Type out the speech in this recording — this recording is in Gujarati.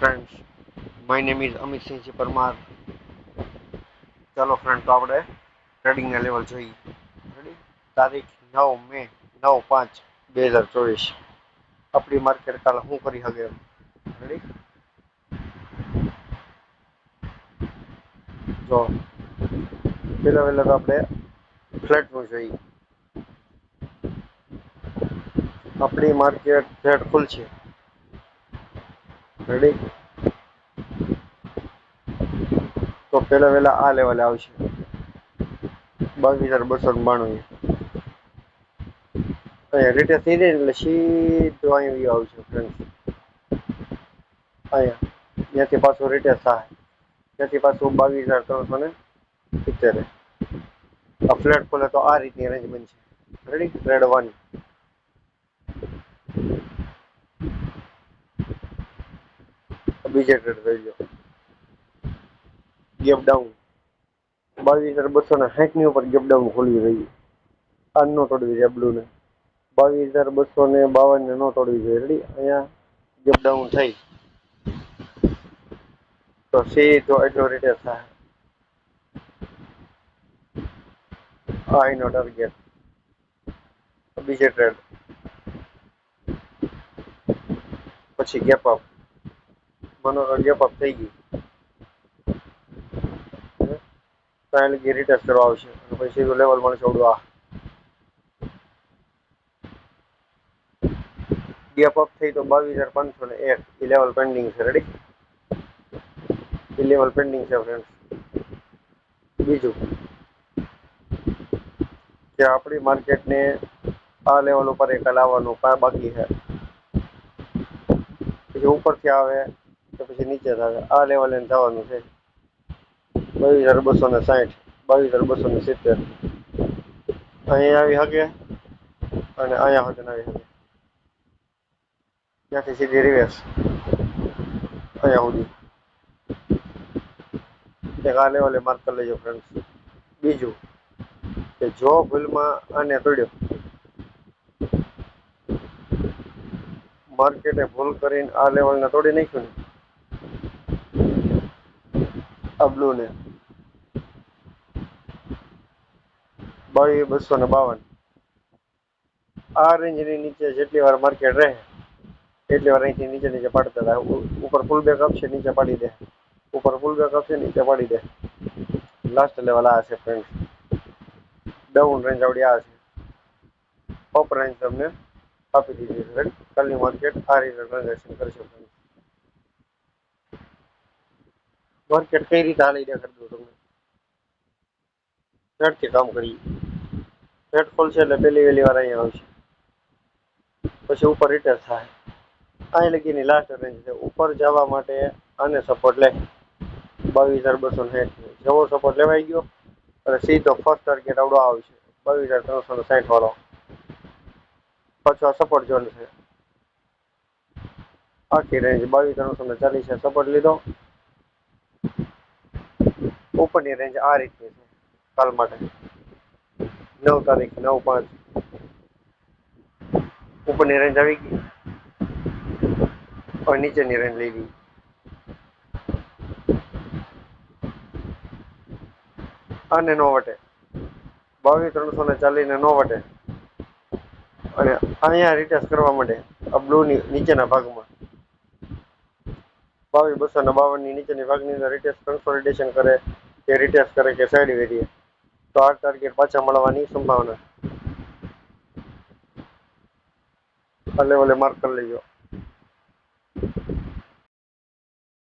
friends, my name is Amit Singh Parmar. ચાલો ફ્રેન્ડ તો આપણે ટ્રેડિંગના લેવલ જોઈએ. રેડી? તારીખ 9 મે 9/5/2024. આપણી માર્કેટ કાલે શું કરી શકે એમ. રેડી? જો પહેલા તો આપણે ફ્લેટનું જોઈએ. આપણી માર્કેટ ફ્લેટ ખુલશે. રેડી? તો પહેલા આ લેવલે આવશે 22,292. રીટેસ્ટ થઈ જાય એટલે સીધું અહીં આવશે ફ્રેન્ડ્સ. અહીંયા ત્યાંથી પાછું રીટેસ્ટ થાય, ત્યાંથી પાછું 22,370. આ ફ્લેટ ખોલે તો આ રીતની રેન્જ બનશે. રેડી? ટ્રેડ 1. બીજે ટ્રેડ થઈ ગયો ગેપ ડાઉન 22,260 ની ઉપર ગેપ ડાઉન ખોલી રહી. આ નો તોડવી છે બ્લુ ને. 22,252 ને નો તોડવી જોઈએ. રેડી? અહીંયા ગેપ ડાઉન થઈ તો સીધો એટલો રીટેસ્ટ થાય. આ એનો ટાર્ગેટ. બીજે ટ્રેડ પછી ગેપ અપ. માનો ગેપ અપ થઈ ગઈ, ત્યાં લગી રીટેસ્ટ કરવા આવશે અને પછી સીધું લેવલ મળશે આવડું. આ ગેપ અપ થઈ તો 22,501 એ લેવલ પેન્ડિંગ છે. રેડી? એ લેવલ પેન્ડિંગ છે ફ્રેન્ડ્સ. બીજું કે આપણી માર્કેટને આ લેવલ ઉપર એક લાવવાનું બાકી છે. પછી ઉપરથી આવે કે પછી નીચે આવે, આ લેવલે જવાનું છે 22,260, 22,270. અહીંયા આવી શકે અને અહીંયા સુધી આવી શકે. ત્યાંથી સીધી રિવેસ અહીંયા સુધી એક આ લેવલે માર્ક કરી લેજો ફ્રેન્ડ્સ. બીજું કે જો ભૂલમાં આને તોડ્યો, માર્કેટે ભૂલ કરીને આ લેવલને તોડી નાખ્યું ને, આ બ્લુ ને 22,252, આ રેન્જની નીચે જેટલી વાર માર્કેટ રહે એટલી વાર અહીંથી નીચે પાડતા થાય. ઉપર ફૂલ બેક આપશે, નીચે પાડી દે. ઉપર ફૂલ બેક આપશે, નીચે પાડી દે. લાસ્ટ લેવલ આ છે ફ્રેન્ડ્સ. ડાઉન રેન્જ આવડી આ છે. અપ રેન્જ તમને આપી દીધી છે. કાલની માર્કેટ આ રીતે ટ્રાન્ઝેક્શન કરશે ફ્રેન્ડ્સ. માર્કેટ કઈ રીતે હાલી દે કરી દઉં તમને. ફ્લેટથી કામ કરીએ. ફ્લેટ ખોલશે એટલે વહેલી વાર અહીંયા આવશે, પછી ઉપર રીટેસ્ટ થાય. અહીં લગીની લાસ્ટ રેન્જ છે. ઉપર જવા માટે આને સપોર્ટ લે 22,260. જેવો સપોર્ટ લેવાઈ ગયો અને સીધો ફર્સ્ટ ટાર્ગેટ આવડો આવશે 22,360 વાળો. પાછો આ સપોર્ટ ઝોન છે. આખી રેન્જ 22,340 છે. સપોર્ટ લીધો. ઉપરની રેન્જ આ રીતની છે કાલ માટે 9 તારીખ 9/5. ઉપરની રેન્જ આવી ગઈ, હવે નીચેની રેન્જ લઈ ગઈ. આને નો વટે 22,340 ને નો વટે અને અહીંયા રીટેસ્ટ કરવા માટે આ બ્લુની નીચેના ભાગમાં 22,252 ની નીચેની ભાગની અંદર રીટેસ્ટ કન્સોલિડેશન કરે કે રીટેસ્ટ કરે કે સાઈડ વેરીએ તો આ ટાર્ગેટ પાછા મળવાની સંભાવના. આ લેવલે માર્ક કરી લેજો.